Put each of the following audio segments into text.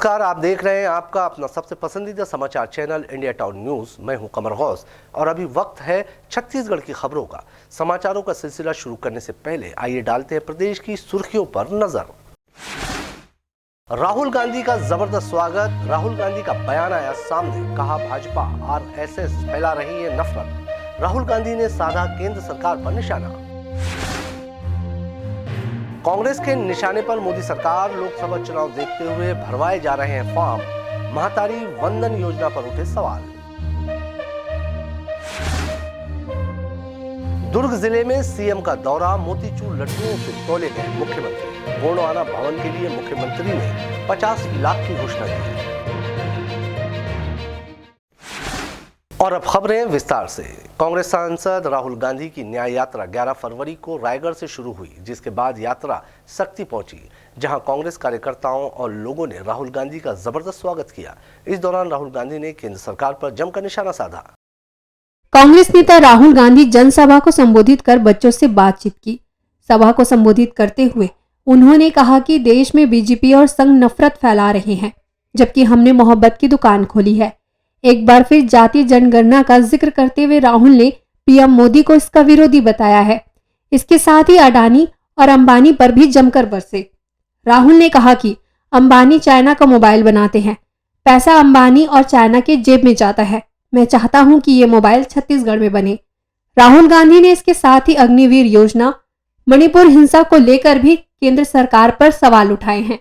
नमस्कार, आप देख रहे हैं आपका अपना सबसे पसंदीदा समाचार चैनल इंडिया टाउन न्यूज। मैं हूं कमर गौस और अभी वक्त है छत्तीसगढ़ की खबरों का। समाचारों का सिलसिला शुरू करने से पहले आइए डालते हैं प्रदेश की सुर्खियों पर नजर। राहुल गांधी का जबरदस्त स्वागत। राहुल गांधी का बयान आया सामने, कहा भाजपा आरएसएस फैला रही है नफरत। राहुल गांधी ने साधा केंद्र सरकार पर निशाना। कांग्रेस के निशाने पर मोदी सरकार। लोकसभा चुनाव देखते हुए भरवाए जा रहे हैं फॉर्म। महतारी वंदन योजना पर उठे सवाल। दुर्ग जिले में सीएम का दौरा। मोतीचूर लड्डुओं से तौले गए मुख्यमंत्री। गोंडवाना भवन के लिए मुख्यमंत्री ने 50 लाख की घोषणा की। और अब खबरें विस्तार से। कांग्रेस सांसद राहुल गांधी की न्याय यात्रा 11 फरवरी को रायगढ़ से शुरू हुई, जिसके बाद यात्रा सक्ती पहुंची, जहां कांग्रेस कार्यकर्ताओं और लोगों ने राहुल गांधी का जबरदस्त स्वागत किया। इस दौरान राहुल गांधी ने केंद्र सरकार पर जमकर निशाना साधा। कांग्रेस नेता राहुल गांधी जनसभा को संबोधित कर बच्चों से बातचीत की। सभा को संबोधित करते हुए उन्होंने कहा कि देश में बीजेपी और संघ नफरत फैला रहे हैं, जबकि हमने मोहब्बत की दुकान खोली है। एक बार फिर जातीय जनगणना का जिक्र करते हुए राहुल ने पीएम मोदी को इसका विरोधी बताया है। इसके साथ ही अडानी और अंबानी पर भी जमकर बरसे। राहुल ने कहा कि अंबानी चाइना का मोबाइल बनाते हैं, पैसा अंबानी और चाइना के जेब में जाता है। मैं चाहता हूं कि ये मोबाइल छत्तीसगढ़ में बने। राहुल गांधी ने इसके साथ ही अग्निवीर योजना, मणिपुर हिंसा को लेकर भी केंद्र सरकार पर सवाल उठाए हैं।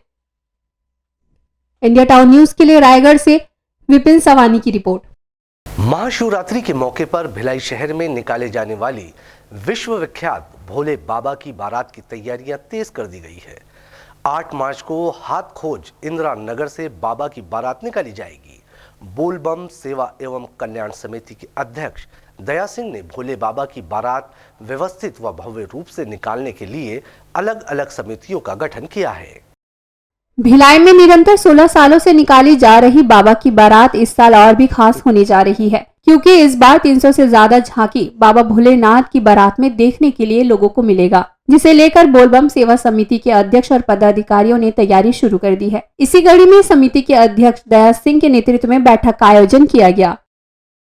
इंडिया टाउन न्यूज के लिए रायगढ़ से विपिन सवानी की रिपोर्ट। महाशिवरात्रि के मौके पर भिलाई शहर में निकाले जाने वाली विश्व विख्यात भोले बाबा की बारात की तैयारियां तेज कर दी गई है। 8 मार्च को हाथ खोज इंदिरा नगर से बाबा की बारात निकाली जाएगी। बोलबम सेवा एवं कल्याण समिति के अध्यक्ष दया सिंह ने भोले बाबा की बारात व्यवस्थित व भव्य रूप से निकालने के लिए अलग अलग समितियों का गठन किया है। भिलाई में निरंतर 16 सालों से निकाली जा रही बाबा की बारात इस साल और भी खास होने जा रही है, क्योंकि इस बार 300 से ज्यादा झांकी बाबा भोलेनाथ की बारात में देखने के लिए लोगों को मिलेगा, जिसे लेकर बोलबम सेवा समिति के अध्यक्ष और पदाधिकारियों ने तैयारी शुरू कर दी है। इसी कड़ी में समिति के अध्यक्ष दया सिंह के नेतृत्व में बैठक का आयोजन किया गया।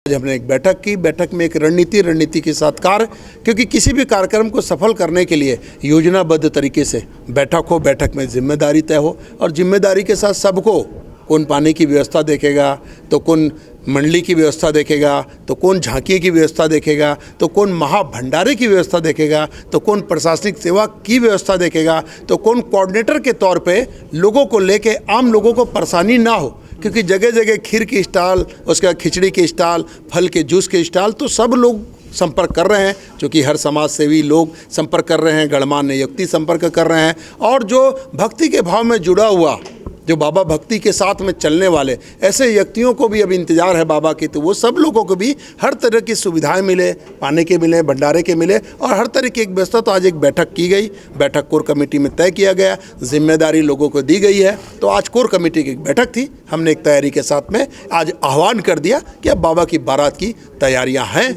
हमने एक बैठक की। बैठक में एक रणनीति के साथ कार्य, क्योंकि किसी भी कार्यक्रम को सफल करने के लिए योजनाबद्ध तरीके से बैठक हो, बैठक में जिम्मेदारी तय हो और जिम्मेदारी के साथ सबको, कौन पानी की व्यवस्था देखेगा तो कौन मंडली की व्यवस्था देखेगा, तो कौन झांकी की व्यवस्था देखेगा, तो कौन महाभंडारे की व्यवस्था देखेगा, तो कौन प्रशासनिक सेवा की व्यवस्था देखेगा, तो कौन कोऑर्डिनेटर के तौर पे लोगों को लेके आम लोगों को परेशानी ना हो, क्योंकि जगह जगह खीर की स्टॉल, उसके बाद खिचड़ी के स्टॉल, फल के जूस के स्टॉल, तो सब लोग संपर्क कर रहे हैं, क्योंकि हर समाज सेवी लोग संपर्क कर रहे हैं, गणमान्य व्यक्ति संपर्क कर रहे हैं, और जो भक्ति के भाव में जुड़ा हुआ, जो बाबा भक्ति के साथ में चलने वाले ऐसे व्यक्तियों को भी अब इंतजार है बाबा की, तो वो सब लोगों को भी हर तरह की सुविधाएं मिले, पानी के मिले, भंडारे के मिले, और हर तरह की एक व्यवस्था। तो आज एक बैठक की गई, बैठक कोर कमेटी में तय किया गया, जिम्मेदारी लोगों को दी गई है। तो आज कोर कमेटी की एक बैठक थी, हमने एक तैयारी के साथ में आज आह्वान कर दिया कि अब बाबा की बारात की तैयारियां हैं।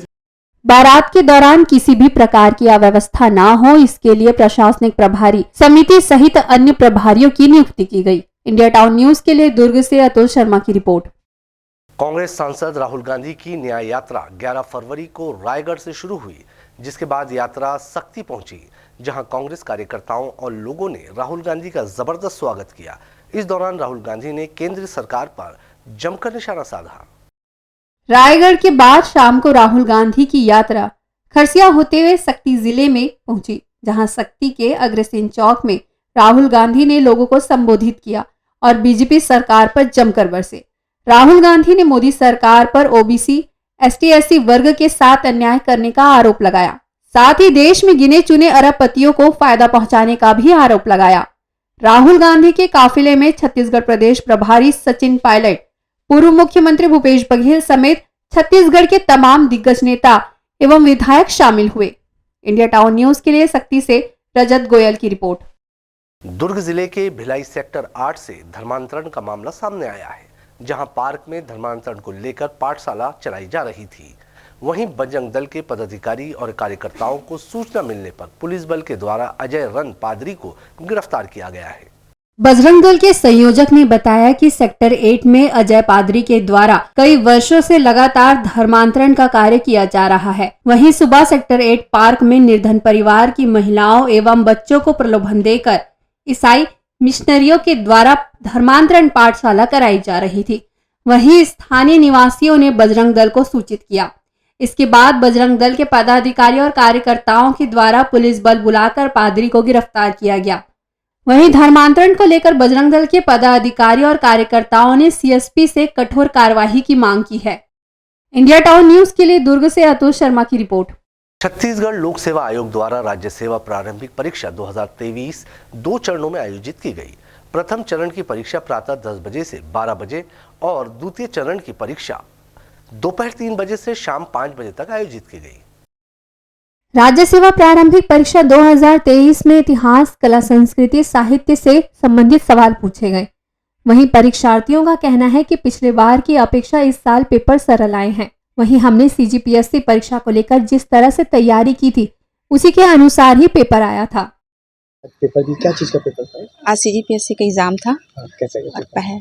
बारात के दौरान किसी भी प्रकार की अव्यवस्था ना हो, इसके लिए प्रशासनिक प्रभारी समिति सहित अन्य प्रभारियों की नियुक्ति की गई। इंडिया टाउन न्यूज के लिए दुर्ग से अतुल शर्मा की रिपोर्ट। कांग्रेस सांसद राहुल गांधी की न्याय यात्रा 11 फरवरी को रायगढ़ से शुरू हुई, जिसके बाद यात्रा सक्ती पहुंची, जहां कांग्रेस कार्यकर्ताओं और लोगों ने राहुल गांधी का जबरदस्त स्वागत किया। इस दौरान राहुल गांधी ने केंद्र सरकार पर जमकर निशाना साधा। रायगढ़ के बाद शाम को राहुल गांधी की यात्रा खरसिया होते हुए सक्ती जिले में पहुंची, जहां सक्ती के अग्रसेन चौक में राहुल गांधी ने लोगों को संबोधित किया और बीजेपी सरकार पर जमकर बरसे। राहुल गांधी ने मोदी सरकार पर ओबीसी, एसटी/एससी वर्ग के साथ अन्याय करने का आरोप लगाया। साथ ही देश में गिने चुने अरबपतियों को फायदा पहुंचाने का भी आरोप लगाया। राहुल गांधी के काफिले में छत्तीसगढ़ प्रदेश प्रभारी सचिन पायलट, पूर्व मुख्यमंत्री भूपेश बघेल समेत छत्तीसगढ़ के तमाम दिग्गज नेता एवं विधायक शामिल हुए। इंडिया टाउन न्यूज के लिए सक्ती से रजत गोयल की रिपोर्ट। दुर्ग जिले के भिलाई सेक्टर 8 से धर्मांतरण का मामला सामने आया है, जहां पार्क में धर्मांतरण को लेकर पाठशाला चलाई जा रही थी। वहीं बजरंग दल के पदाधिकारी और कार्यकर्ताओं को सूचना मिलने पर पुलिस बल के द्वारा अजय रन पादरी को गिरफ्तार किया गया है। बजरंग दल के संयोजक ने बताया कि सेक्टर 8 में अजय पादरी के द्वारा कई वर्षों से लगातार धर्मांतरण का कार्य किया जा रहा है। वहीं सुबह सेक्टर 8 पार्क में निर्धन परिवार की महिलाओं एवं बच्चों को प्रलोभन देकर ईसाई मिशनरियों के द्वारा धर्मांतरण पाठशाला कराई जा रही थी। वहीं स्थानीय निवासियों ने बजरंग दल को सूचित किया। इसके बाद बजरंग दल के पदाधिकारी और कार्यकर्ताओं के द्वारा पुलिस बल बुलाकर पादरी को गिरफ्तार किया गया। वहीं धर्मांतरण को लेकर बजरंग दल के पदाधिकारी और कार्यकर्ताओं ने सीएसपी से कठोर कार्यवाही की मांग की है। इंडिया टाउन न्यूज के लिए दुर्ग से अतुल शर्मा की रिपोर्ट। छत्तीसगढ़ लोक सेवा आयोग द्वारा राज्य सेवा प्रारंभिक परीक्षा 2023 2 चरणों में आयोजित की गई। प्रथम चरण की परीक्षा प्रातः 10 बजे से 12 बजे और द्वितीय चरण की परीक्षा दोपहर 3 बजे से शाम 5 बजे तक आयोजित की गई। राज्य सेवा प्रारंभिक परीक्षा 2023 में इतिहास, कला, संस्कृति, साहित्य से संबंधित सवाल पूछे गए। वहीं परीक्षार्थियों का कहना है कि पिछले बार की अपेक्षा इस साल पेपर सरल आए हैं। वहीं हमने सीजीपीएससी परीक्षा को लेकर जिस तरह से तैयारी की थी उसी के अनुसार ही पेपर आया था। पेपर की क्या चीज़ का पेपर था? आज सीजीपीएससी का एग्ज़ाम था। कैसा गया और पेपर?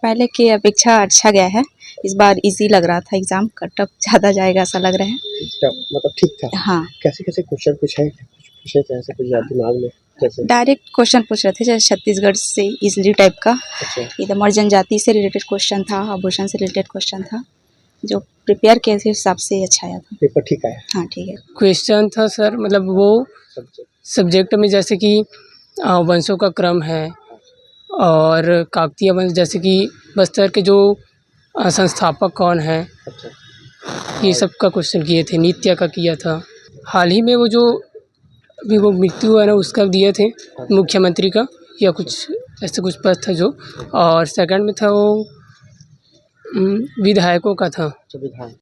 पहले की अपेक्षा अच्छा गया है। इस बार इजी लग रहा था एग्ज़ाम, कट ऑफ ज़्यादा जाएगा ऐसा लग रहा है। मतलब ठीक था। हाँ, कैसे कैसे क्वेश्चन पूछे थे, ऐसे कुछ याद दिमाग में? कैसे? डायरेक्ट क्वेश्चन पूछ रहे थे जैसे छत्तीसगढ़ से इजली टाइप का। अच्छा। इधर जनजाति से रिलेटेड क्वेश्चन था, आभूषण से रिलेटेड क्वेश्चन था। जो प्रिपेयर किए थे हिसाब से अच्छा आया था। पेपर ठीक आया? हाँ ठीक है। क्वेश्चन था सर, मतलब वो सब्जेक्ट में जैसे कि वंशों का क्रम है और काकतीय वंश, जैसे कि बस्तर के जो संस्थापक कौन है, अच्छा। ये सब का क्वेश्चन किए थे। नित्य का किया था। हाल ही में वो जो अभी वो मृत्यु है ना उसका दिए थे, मुख्यमंत्री का या कुछ ऐसे कुछ पद था जो। और सेकंड में था वो विधायकों का था। विधायक।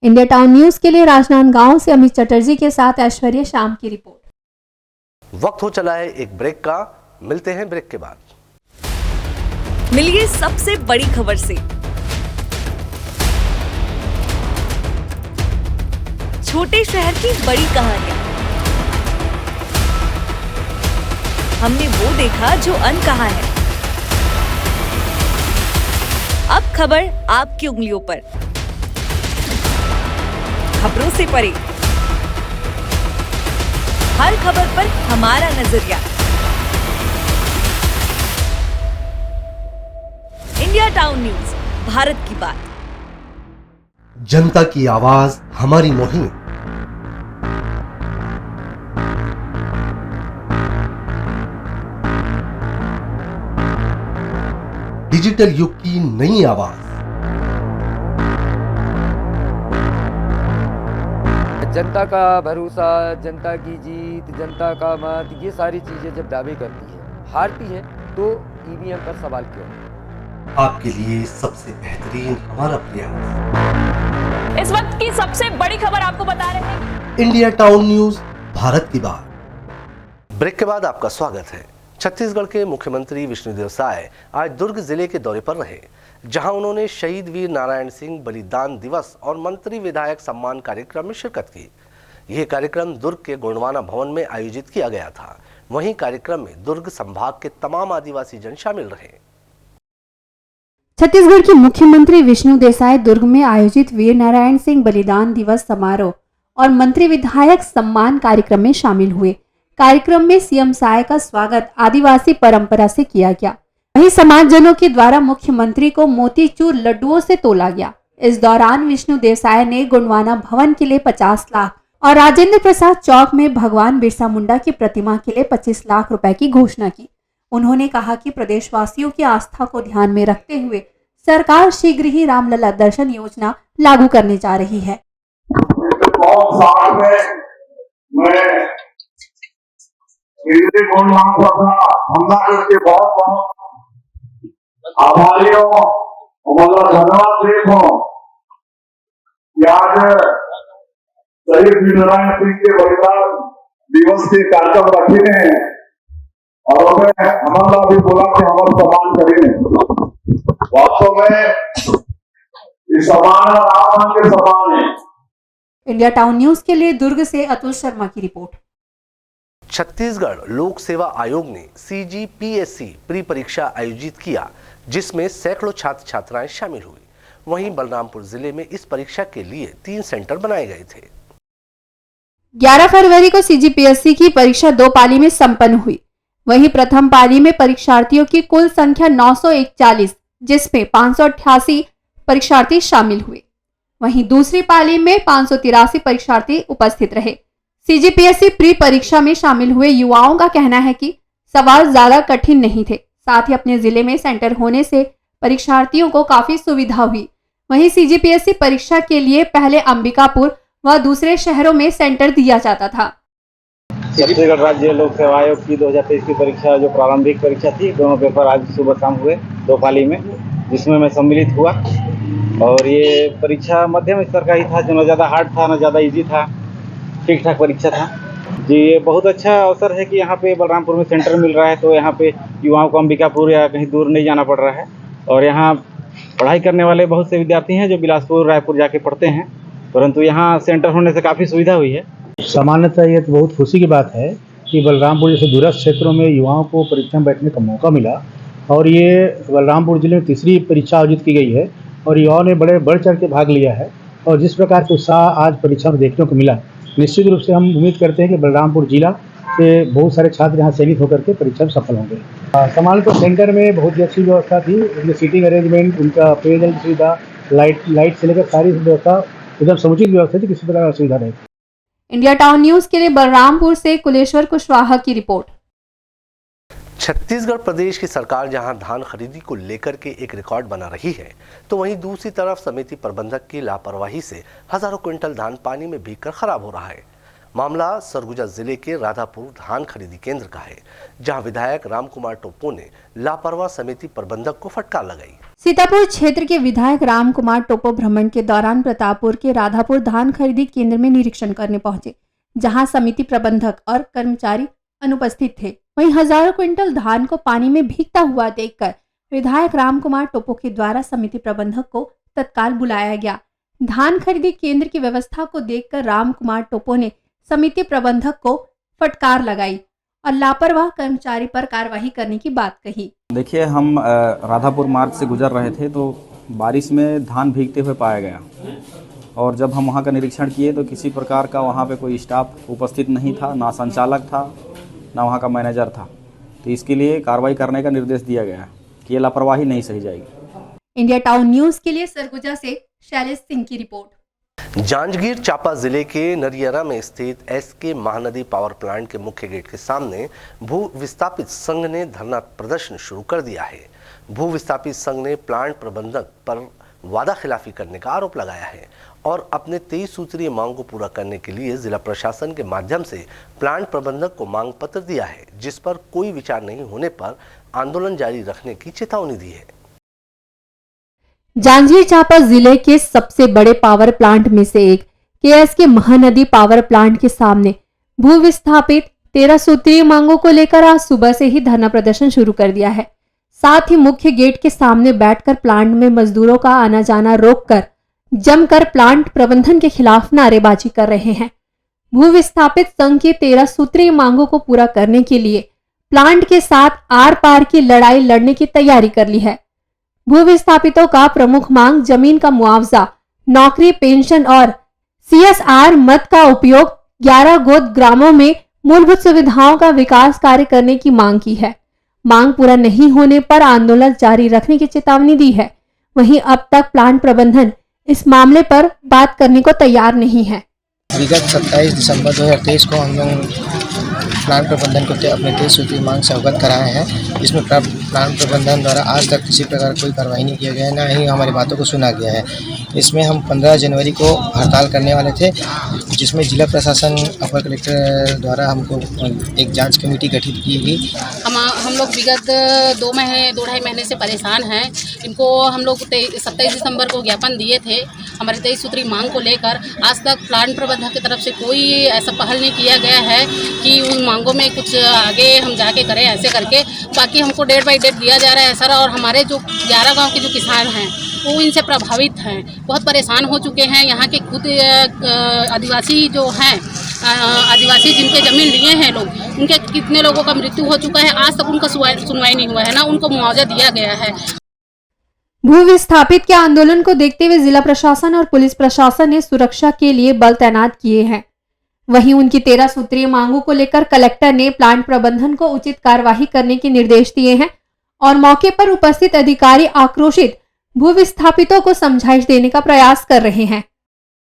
इंडिया टाउन न्यूज के लिए राजनांदगांव से अमित चटर्जी के साथ ऐश्वर्या शाम की रिपोर्ट। वक्त हो चला है एक ब्रेक का। मिलते हैं ब्रेक के बाद। मिलिए सबसे बड़ी खबर से। छोटे शहर की बड़ी कहानियां। हमने वो देखा जो अनकहा है। अब खबर आपकी उंगलियों पर। खबरों से परे, हर खबर पर हमारा नजरिया। इंडिया टाउन न्यूज, भारत की बात। जनता की आवाज, हमारी मुहिम। डिजिटल युग की नई आवाज। जनता का भरोसा, जनता की जीत, जनता का मत, ये सारी चीजें जब दावे करती है, हारती है, तो ईवीएम पर सवाल क्यों? आपके लिए सबसे बेहतरीन हमारा प्रयास। इस वक्त की सबसे बड़ी खबर आपको बता रहे हैं। इंडिया टाउन न्यूज, भारत की बात। ब्रेक के बाद आपका स्वागत है। छत्तीसगढ़ के मुख्यमंत्री विष्णुदेव साय आज दुर्ग जिले के दौरे पर रहे, जहां उन्होंने शहीद वीर नारायण सिंह बलिदान दिवस और मंत्री विधायक सम्मान कार्यक्रम में शिरकत की। यह कार्यक्रम दुर्ग के गोंडवाना भवन में आयोजित किया गया था। वहीं कार्यक्रम में दुर्ग संभाग के तमाम आदिवासी जन शामिल रहे। छत्तीसगढ़ के मुख्यमंत्री विष्णुदेव साय दुर्ग में आयोजित वीर नारायण सिंह बलिदान दिवस समारोह और मंत्री विधायक सम्मान कार्यक्रम में शामिल हुए। कार्यक्रम में सीएम साय का स्वागत आदिवासी परंपरा से किया गया। वहीं समाजजनों के द्वारा मुख्यमंत्री को मोतीचूर लड्डुओं से तोला गया। इस दौरान विष्णुदेव साय ने गोंडवाना भवन के लिए 50 लाख और राजेंद्र प्रसाद चौक में भगवान बिरसा मुंडा की प्रतिमा के लिए 25 लाख रुपए की घोषणा की। उन्होंने कहा कि प्रदेशवासियों की आस्था को ध्यान में रखते हुए सरकार शीघ्र ही रामलला दर्शन योजना लागू करने जा रही है। आभारी हूँ, मतलब धन्यवाद देश हूँ कि आज शहीद वीर नारायण सिंह के बलिदान दिवस के कार्यक्रम रखे हैं और उन्हें हमारा भी बोला कि हम सम्मान करेंगे। वास्तव में इस सम्मान आसमान के समान है। इंडिया टाउन न्यूज के लिए दुर्ग से अतुल शर्मा की रिपोर्ट। छत्तीसगढ़ लोक सेवा आयोग ने CGPSC प्री परीक्षा आयोजित किया, जिसमें सैकड़ों छात्र छात्राएं शामिल हुई। वहीं बलरामपुर जिले में इस परीक्षा के लिए 3 सेंटर बनाए गए थे। 11 फरवरी को CGPSC की परीक्षा 2 पाली में संपन्न हुई। वहीं प्रथम पाली में परीक्षार्थियों की कुल संख्या 941, जिसमें 588 परीक्षार्थी शामिल हुए। वहीं दूसरी पाली में 583 परीक्षार्थी उपस्थित रहे। CGPSC प्री परीक्षा में शामिल हुए युवाओं का कहना है कि सवाल ज्यादा कठिन नहीं थे, साथ ही अपने जिले में सेंटर होने से परीक्षार्थियों को काफी सुविधा हुई। वहीं CGPSC परीक्षा के लिए पहले अंबिकापुर व दूसरे शहरों में सेंटर दिया जाता था। छत्तीसगढ़ राज्य लोक सेवा आयोग की 2023 की परीक्षा जो प्रारंभिक परीक्षा थी, दोनों पेपर आज सुबह शाम हुए 2 पाली में, जिसमें मैं सम्मिलित हुआ। और ये परीक्षा मध्यम स्तर का ही था, जो न ज़्यादा हार्ड था न ज़्यादा इजी था, ठीक ठाक परीक्षा था जी। ये बहुत अच्छा अवसर है कि यहाँ पे बलरामपुर में सेंटर मिल रहा है, तो यहाँ पे युवाओं को अंबिकापुर या कहीं दूर नहीं जाना पड़ रहा है। और यहाँ पढ़ाई करने वाले बहुत से विद्यार्थी हैं जो बिलासपुर रायपुर जाके पढ़ते हैं, परंतु यहाँ सेंटर होने से काफ़ी सुविधा हुई है। सामान्यतः ये तो बहुत खुशी की बात है कि बलरामपुर जैसे दूरस्थ क्षेत्रों में युवाओं को परीक्षा में बैठने का मौका मिला। और ये बलरामपुर जिले में तीसरी परीक्षा आयोजित की गई है और युवाओं ने बड़े बढ़ चढ़ के भाग लिया है। और जिस प्रकार के उत्साह आज परीक्षा में देखने को मिला, निश्चित रूप से हम उम्मीद करते हैं कि बलरामपुर जिला से बहुत सारे छात्र यहाँ चयनित होकर के परीक्षा में सफल होंगे। सामान्यतः सेंटर में बहुत ही अच्छी व्यवस्था थी, उनकी सीटिंग अरेंजमेंट, उनका पेयजल की सुविधा, लाइट से लेकर सारी व्यवस्था एकदम समुचित व्यवस्था थी, किसी प्रकार की असुविधा नहीं। इंडिया टाउन न्यूज के लिए बलरामपुर से कुलेश्वर कुशवाहा की रिपोर्ट। छत्तीसगढ़ प्रदेश की सरकार जहां धान खरीदी को लेकर के एक रिकॉर्ड बना रही है, तो वहीं दूसरी तरफ समिति प्रबंधक की लापरवाही से हजारों क्विंटल धान पानी में भीगकर खराब हो रहा है। मामला सरगुजा जिले के राधापुर धान खरीदी केंद्र का है, जहां विधायक रामकुमार टोप्पो ने लापरवाह समिति प्रबंधक को फटकार लगाई। सीतापुर क्षेत्र के विधायक रामकुमार टोप्पो भ्रमण के दौरान प्रतापपुर के राधापुर धान खरीदी केंद्र में निरीक्षण करने पहुंचे, जहां समिति प्रबंधक और कर्मचारी अनुपस्थित थे। वहीं हजारों क्विंटल धान को पानी में भीगता हुआ देखकर विधायक रामकुमार टोप्पो के द्वारा समिति प्रबंधक को तत्काल बुलाया गया। धान खरीदी केंद्र की व्यवस्था को देखकर रामकुमार टोप्पो ने समिति प्रबंधक को फटकार लगाई और लापरवाह कर्मचारी पर कार्रवाई करने की बात कही। देखिए, हम राधापुर मार्ग से गुजर रहे थे तो बारिश में धान भीगते हुए पाया गया, और जब हम वहाँ का निरीक्षण किए तो किसी प्रकार का वहाँ पे कोई स्टाफ उपस्थित नहीं था, ना संचालक था ना वहाँ का मैनेजर था। तो इसके लिए कार्रवाई करने का निर्देश दिया गया कि ये लापरवाही नहीं सही जाएगी। इंडिया टाउन न्यूज के लिए सरगुजा से शैलेश सिंह की रिपोर्ट। जांजगीर चांपा जिले के नरियरा में स्थित SK महानदी पावर प्लांट के मुख्य गेट के सामने भू विस्थापित संघ ने धरना प्रदर्शन शुरू कर दिया है। भू विस्थापित संघ ने प्लांट प्रबंधक पर वादा खिलाफी करने का आरोप लगाया है और अपने 23 सूत्रीय मांग को पूरा करने के लिए जिला प्रशासन के माध्यम से प्लांट प्रबंधक को मांग पत्र दिया है, जिस पर कोई विचार नहीं होने पर आंदोलन जारी रखने की चेतावनी दी है। जांजगीर चांपा जिले के सबसे बड़े पावर प्लांट में से एक KSK महानदी पावर प्लांट के सामने भू विस्थापित 13 सूत्रीय मांगों को लेकर आज सुबह से ही धरना प्रदर्शन शुरू कर दिया है। साथ ही मुख्य गेट के सामने बैठकर प्लांट में मजदूरों का आना जाना रोककर जमकर प्लांट प्रबंधन के खिलाफ नारेबाजी कर रहे हैं। भू विस्थापित संघ की 13 सूत्रीय मांगों को पूरा करने के लिए प्लांट के साथ आर पार की लड़ाई लड़ने की तैयारी कर ली है। भू विस्थापितों का प्रमुख मांग जमीन का मुआवजा, नौकरी, पेंशन और CSR मद का उपयोग 11 गोद ग्रामों में मूलभूत सुविधाओं का विकास कार्य करने की मांग की है। मांग पूरा नहीं होने पर आंदोलन जारी रखने की चेतावनी दी है। वहीं अब तक प्लांट प्रबंधन इस मामले पर बात करने को तैयार नहीं है। विगत 27 दिसंबर 2023 को हम लोग प्लांट प्रबंधन को अपने 23 सूत्री मांग से अवगत कराए हैं। इसमें प्लांट प्रबंधन द्वारा आज तक किसी प्रकार कोई कार्रवाई नहीं किया गया है, ना ही हमारी बातों को सुना गया है। इसमें हम 15 जनवरी को हड़ताल करने वाले थे, जिसमें जिला प्रशासन अपर कलेक्टर द्वारा हमको एक जांच कमेटी गठित की गई। हम लोग विगत 2-2.5 महीने से परेशान हैं। इनको हम लोग 27 दिसंबर को ज्ञापन दिए थे हमारे 23 सूत्री मांग को लेकर। आज तक प्लांट प्रबंधक की तरफ से कोई ऐसा पहल नहीं किया गया है कि उन मांगों में कुछ आगे हम जाके करें ऐसे करके। बाकी हमको डेट बाई डेट दिया जा रहा है सर, और हमारे जो 11 गांव के जो किसान हैं वो इनसे प्रभावित हैं, बहुत परेशान हो चुके हैं। यहाँ के खुद आदिवासी जो हैं आदिवासी जिनके ज़मीन लिए हैं लोग, उनके कितने लोगों का मृत्यु हो चुका है, आज तक उनका सुनवाई नहीं हुआ है, ना उनको मुआवजा दिया गया है। भू विस्थापित के आंदोलन को देखते हुए जिला प्रशासन और पुलिस प्रशासन ने सुरक्षा के लिए बल तैनात किए हैं। वहीं उनकी 13 सूत्रीय मांगों को लेकर कलेक्टर ने प्लांट प्रबंधन को उचित कार्यवाही करने के निर्देश दिए हैं और मौके पर उपस्थित अधिकारी आक्रोशित भू विस्थापितों को समझाइश देने का प्रयास कर रहे हैं।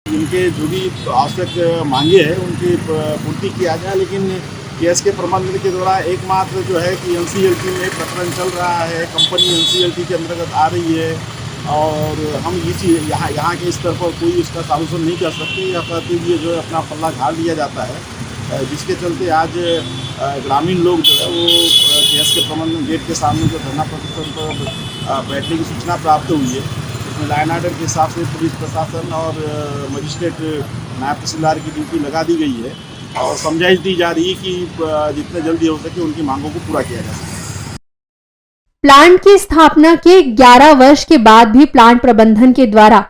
इनके जो भी आवश्यक मांगे हैं उनकी पूर्ति किया जाए, लेकिन केस के प्रबंधन के द्वारा एकमात्र जो है कि एनसीएलटी में प्रकरण चल रहा है, कंपनी एनसीएलटी के अंतर्गत आ रही है और हम इसी यहाँ के स्तर पर कोई उसका सॉल्यूशन नहीं कर सकते, या कहते हुए जो है अपना पल्ला झाड़ लिया जाता है, जिसके चलते आज ग्रामीण लोग जो है वो केस के प्रबंधन गेट के सामने जो धरना प्रदर्शन पर बैठने की सूचना प्राप्त हुई है। इसमें लाइन ऑर्डर के हिसाब से पुलिस प्रशासन और मजिस्ट्रेट नायब तहसीलदार की ड्यूटी लगा दी गई है और समझाइश दी जा रही है कि जितने जल्दी हो सके उनकी मांगों को पूरा किया जा सके। प्लांट की स्थापना के 11 वर्ष के बाद भी प्लांट प्रबंधन के द्वारा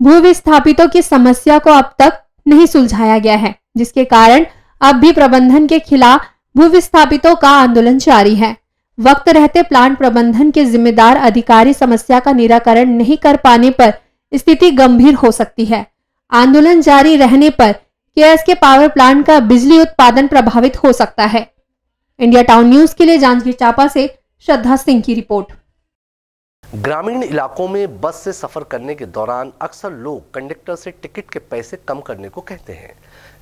भू विस्थापितों की समस्या को अब तक नहीं सुलझाया गया है, जिसके कारण अब भी प्रबंधन के खिलाफ भू विस्थापितों का आंदोलन जारी है। वक्त रहते प्लांट प्रबंधन के जिम्मेदार अधिकारी समस्या का निराकरण नहीं कर पाने पर स्थिति गंभीर हो सकती है। आंदोलन जारी रहने पर केएसके पावर प्लांट का बिजली उत्पादन प्रभावित हो सकता है। इंडिया टाउन न्यूज के लिए जांजगीर चांपा से श्रद्धा सिंह की रिपोर्ट। ग्रामीण इलाकों में बस से सफर करने के दौरान अक्सर लोग कंडक्टर से टिकट के पैसे कम करने को कहते हैं,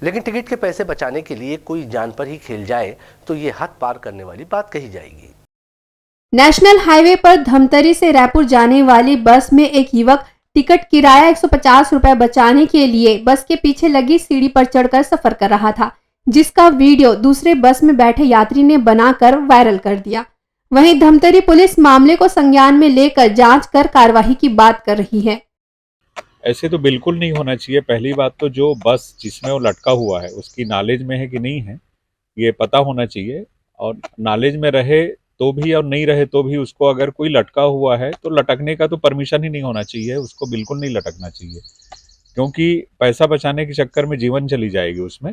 लेकिन टिकट के पैसे बचाने के लिए कोई जान पर ही खेल जाए तो ये हद पार करने वाली बात कही जाएगी। नेशनल हाईवे पर धमतरी से रायपुर जाने वाली बस में एक युवक टिकट किराया 150 रुपए बचाने के लिए बस के पीछे लगी सीढ़ी पर चढ़कर सफर कर रहा था, जिसका वीडियो दूसरे बस में बैठे यात्री ने बनाकर वायरल कर दिया। वहीं धमतरी पुलिस मामले को संज्ञान में लेकर जांच कर कार्रवाई की बात कर रही है। ऐसे तो बिल्कुल नहीं होना चाहिए। पहली बात तो जो बस जिसमें वो लटका हुआ है उसकी नॉलेज में है कि नहीं है ये पता होना चाहिए, और नॉलेज में रहे तो भी और नहीं रहे तो भी उसको अगर कोई लटका हुआ है तो लटकने का तो परमिशन ही नहीं होना चाहिए, उसको बिल्कुल नहीं लटकना चाहिए, क्योंकि पैसा बचाने के चक्कर में जीवन चली जाएगी उसमें।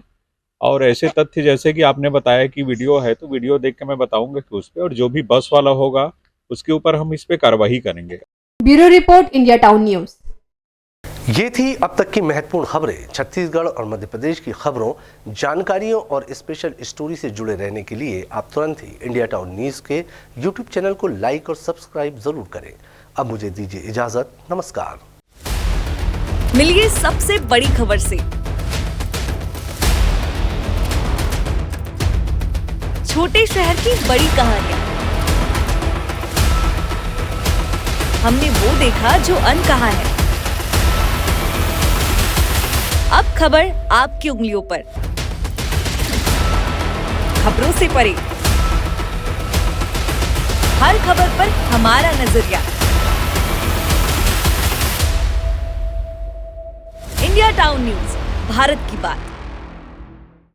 और ऐसे तथ्य जैसे कि आपने बताया कि वीडियो है, तो वीडियो देख के मैं बताऊंगा कि उस पर, और जो भी बस वाला होगा उसके ऊपर हम इस पे कार्रवाई करेंगे। Bureau report, India town news. ये थी अब तक की महत्वपूर्ण खबरें। छत्तीसगढ़ और मध्य प्रदेश की खबरों, जानकारियों और स्पेशल स्टोरी से जुड़े रहने के लिए आप तुरंत ही इंडिया टाउन न्यूज के यूट्यूब चैनल को लाइक और सब्सक्राइब जरूर करें। अब मुझे दीजिए इजाजत, नमस्कार। मिलिए सबसे बड़ी खबर से, छोटे शहर की बड़ी कहानियां। हमने वो देखा जो अनकहा है। अब खबर आपकी उंगलियों पर, खबरों से परे, हर खबर पर हमारा नजरिया। इंडिया टाउन न्यूज, भारत की बात।